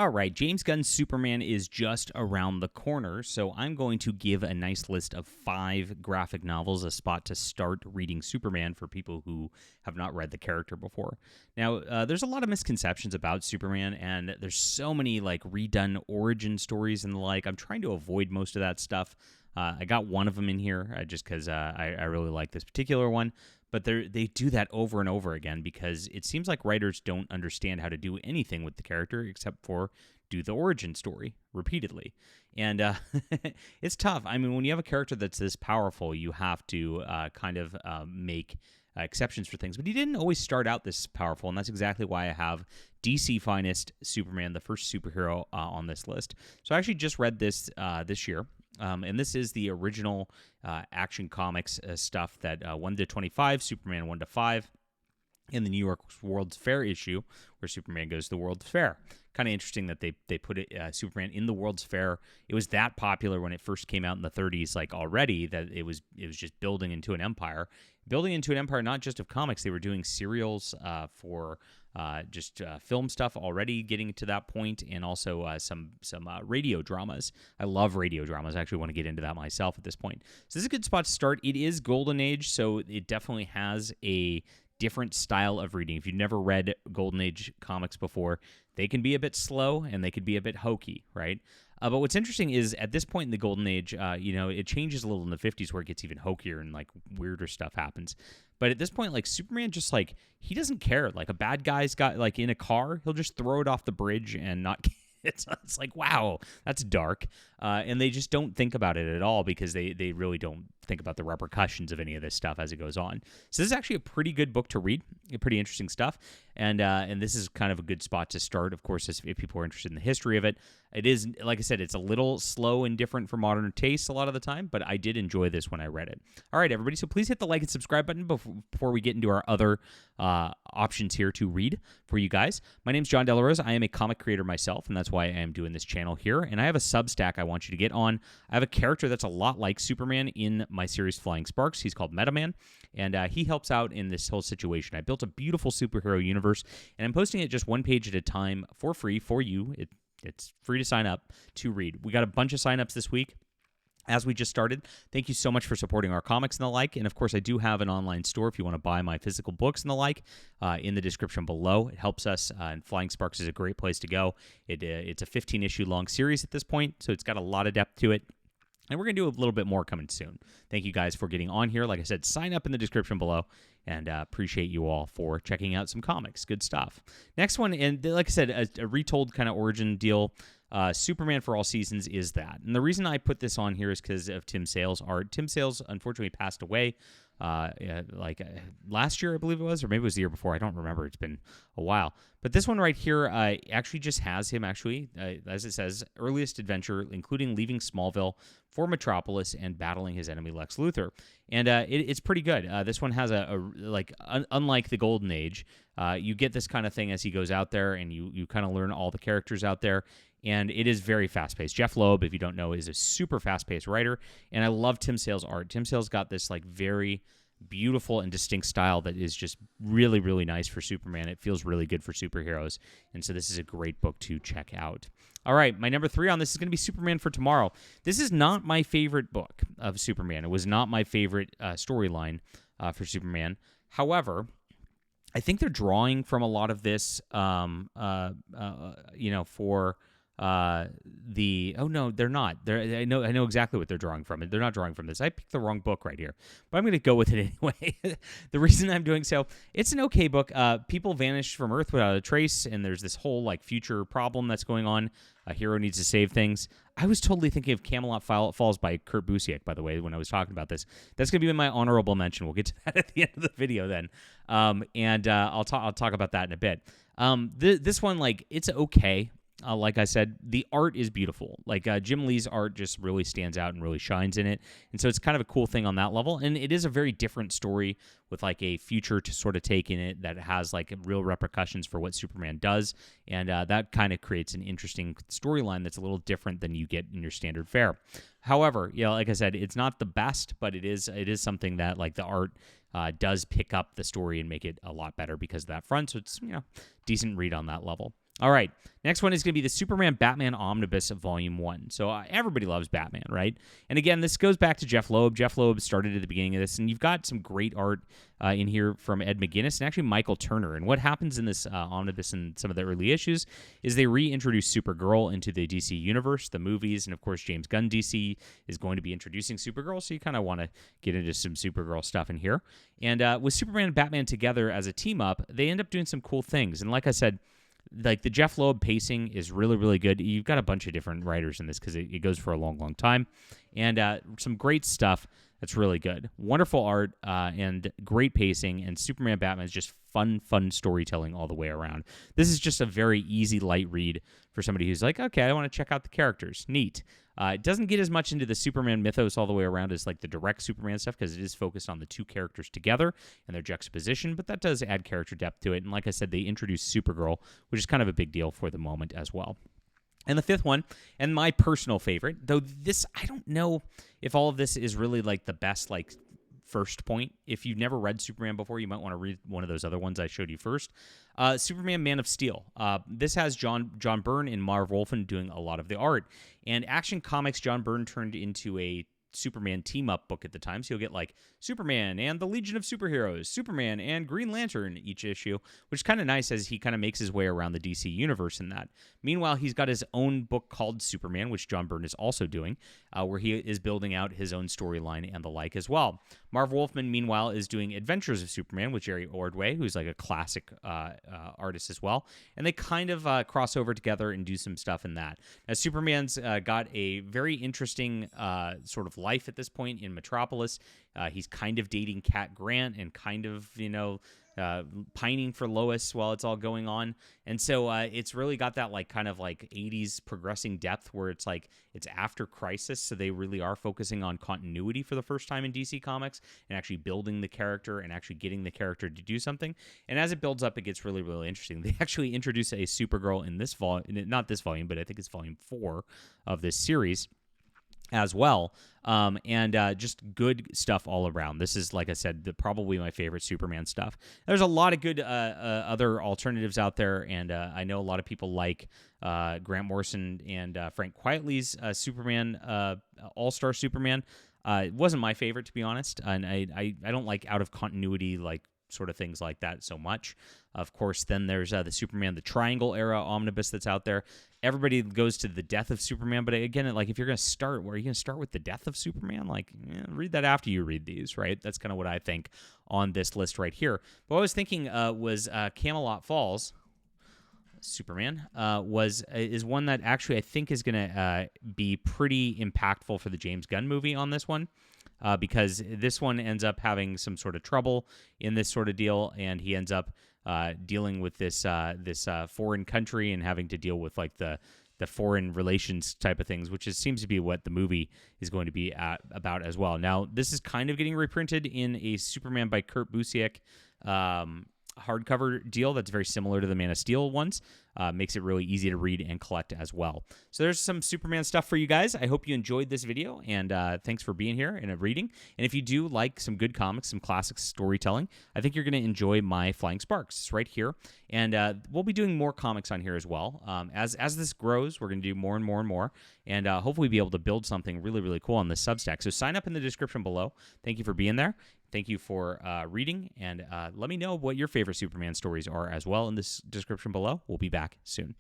All right, James Gunn's Superman is just around the corner, so I'm going to give a nice list of 5 graphic novels, a spot to start reading Superman for people who have not read the character before. Now, there's a lot of misconceptions about Superman, and there's so many like redone origin stories and the like. I'm trying to avoid most of that stuff. I got one of them in here just because I really like this particular one. But they do that over and over again because it seems like writers don't understand how to do anything with the character except for do the origin story repeatedly. And it's tough. I mean, when you have a character that's this powerful, you have to make exceptions for things. But he didn't always start out this powerful, and that's exactly why I have DC Finest Superman, the first superhero, on this list. So I actually just read this this year. And this is the original Action Comics stuff that 1-25, Superman 1-5, in the New York World's Fair issue, where Superman goes to the World's Fair. Kind of interesting that they put it Superman in the World's Fair. It was that popular when it first came out in the 30s, like already, that it was just building into an empire. Building into an empire not just of comics, they were doing serials for film stuff already, getting to that point, and also some radio dramas. I love radio dramas. I actually want to get into that myself at this point. So this is a good spot to start. It is Golden Age, so it definitely has a different style of reading. If you've never read Golden Age comics before, they can be a bit slow and they could be a bit hokey, right? But what's interesting is at this point in the Golden Age, it changes a little in the 50s where it gets even hokier and like weirder stuff happens. But at this point, like Superman just like, he doesn't care. Like a bad guy's got like in a car, he'll just throw it off the bridge and not it's like, wow, that's dark. And they just don't think about it at all because they really don't think about the repercussions of any of this stuff as it goes on. So this is actually a pretty good book to read, pretty interesting stuff. And this is kind of a good spot to start, of course, if people are interested in the history of it. It is, like I said, it's a little slow and different for modern tastes a lot of the time, but I did enjoy this when I read it. All right, everybody, so please hit the like and subscribe button before we get into our other options here to read for you guys. My name's John Delarose. I am a comic creator myself, and that's why I am doing this channel here. And I have a Substack I want you to get on. I have a character that's a lot like Superman in my series Flying Sparks. He's called Metaman, and he helps out in this whole situation. I built a beautiful superhero universe, and I'm posting it just one page at a time for free for you. It's free to sign up to read. We got a bunch of signups this week as we just started. Thank you so much for supporting our comics and the like. And of course, I do have an online store if you want to buy my physical books and the like in the description below. It helps us, and Flying Sparks is a great place to go. It's a 15-issue long series at this point, so it's got a lot of depth to it. And we're going to do a little bit more coming soon. Thank you guys for getting on here. Like I said, sign up in the description below. And appreciate you all for checking out some comics. Good stuff. Next one, and like I said, a retold kind of origin deal. Superman for All Seasons is that. And the reason I put this on here is because of Tim Sale's art. Tim Sale's unfortunately passed away last year, I believe it was, or maybe it was the year before. I don't remember. It's been a while. But this one right here actually just has him, as it says, earliest adventure, including leaving Smallville for Metropolis and battling his enemy Lex Luthor. And it's pretty good. This one has unlike the Golden Age, you get this kind of thing as he goes out there, and you kind of learn all the characters out there. And it is very fast-paced. Jeff Loeb, if you don't know, is a super fast-paced writer, and I love Tim Sale's art. Tim Sale's got this like very beautiful and distinct style that is just really, really nice for Superman. It feels really good for superheroes, and so this is a great book to check out. All right, my number 3 on this is going to be Superman for Tomorrow. This is not my favorite book of Superman. It was not my favorite storyline for Superman. However, I think they're drawing from a lot of this, no, they're not. I know exactly what they're drawing from. They're not drawing from this. I picked the wrong book right here, but I'm going to go with it anyway. The reason I'm doing so, it's an okay book. People vanish from Earth without a trace, and there's this whole like future problem that's going on. A hero needs to save things. I was totally thinking of Camelot Falls by Kurt Busiek, by the way, when I was talking about this. That's going to be my honorable mention. We'll get to that at the end of the video then, and I'll talk about that in a bit. This one, like, it's okay. Like I said, the art is beautiful. Like Jim Lee's art just really stands out and really shines in it. And so it's kind of a cool thing on that level. And it is a very different story with like a future to sort of take in it that has like real repercussions for what Superman does. And that kind of creates an interesting storyline that's a little different than you get in your standard fare. However, like I said, it's not the best, but it is something that like the art does pick up the story and make it a lot better because of that front. So it's, decent read on that level. All right. Next one is going to be the Superman Batman Omnibus Volume 1. So everybody loves Batman, right? And again, this goes back to Jeff Loeb. Jeff Loeb started at the beginning of this, and you've got some great art in here from Ed McGuinness and actually Michael Turner. And what happens in this Omnibus and some of the early issues is they reintroduce Supergirl into the DC universe, the movies, and of course James Gunn DC is going to be introducing Supergirl, so you kind of want to get into some Supergirl stuff in here. And with Superman and Batman together as a team-up, they end up doing some cool things. And like I said, like the Jeff Loeb pacing is really, really good. You've got a bunch of different writers in this because it goes for a long, long time. And some great stuff that's really good. Wonderful art and great pacing. And Superman Batman is just fun storytelling all the way around. This is just a very easy, light read for somebody who's like, okay, I want to check out the characters. Neat. It doesn't get as much into the Superman mythos all the way around as like the direct Superman stuff because it is focused on the two characters together and their juxtaposition, but that does add character depth to it. And like I said, they introduced Supergirl, which is kind of a big deal for the moment as well. And the fifth one, and my personal favorite, though this, I don't know if all of this is really like the best like first point. If you've never read Superman before, you might want to read one of those other ones I showed you first. Superman Man of Steel. This has John Byrne and Marv Wolfman doing a lot of the art. And Action Comics, John Byrne turned into a Superman team-up book at the time, so you'll get like Superman and the Legion of Superheroes, Superman and Green Lantern each issue, which is kind of nice as he kind of makes his way around the DC universe in that. Meanwhile, he's got his own book called Superman, which John Byrne is also doing, where he is building out his own storyline and the like as well. Marv Wolfman, meanwhile, is doing Adventures of Superman with Jerry Ordway, who's like a classic artist as well, and they kind of cross over together and do some stuff in that. Now, Superman's got a very interesting sort of life at this point in Metropolis. He's kind of dating Cat Grant and kind of, pining for Lois while it's all going on. And so it's really got that like kind of like 80s progressing depth where it's like it's after Crisis, so they really are focusing on continuity for the first time in DC Comics and actually building the character and actually getting the character to do something. And as it builds up, it gets really, really interesting. They actually introduce a Supergirl in this volume, not this volume, but I think it's volume 4 of this series as well, and just good stuff all around. This is, like I said, probably my favorite Superman stuff. There's a lot of good other alternatives out there, and I know a lot of people like Grant Morrison and Frank Quitely's Superman, All-Star Superman. It wasn't my favorite, to be honest, and I don't like out-of-continuity like sort of things like that so much. Of course, then there's the Superman, the Triangle era omnibus that's out there. Everybody goes to the death of Superman, but again, like if you're going to start, where are you going to start with the death of Superman? Like, read that after you read these, right? That's kind of what I think on this list right here. But what I was thinking was Camelot Falls. Superman is one that actually I think is going to be pretty impactful for the James Gunn movie on this one. Because this one ends up having some sort of trouble in this sort of deal, and he ends up dealing with this foreign country and having to deal with like the foreign relations type of things, which seems to be what the movie is going to be about as well. Now, this is kind of getting reprinted in a Superman by Kurt Busiek hardcover deal that's very similar to the Man of Steel ones. Makes it really easy to read and collect as well. So there's some Superman stuff for you guys. I hope you enjoyed this video, and thanks for being here and reading. And if you do like some good comics, some classic storytelling, I think you're going to enjoy my Flying Sparks. It's right here. And we'll be doing more comics on here as well. As this grows, we're going to do more and more and more, and hopefully be able to build something really, really cool on this Substack. So sign up in the description below. Thank you for being there. Thank you for reading, and let me know what your favorite Superman stories are as well in this description below. We'll be back soon.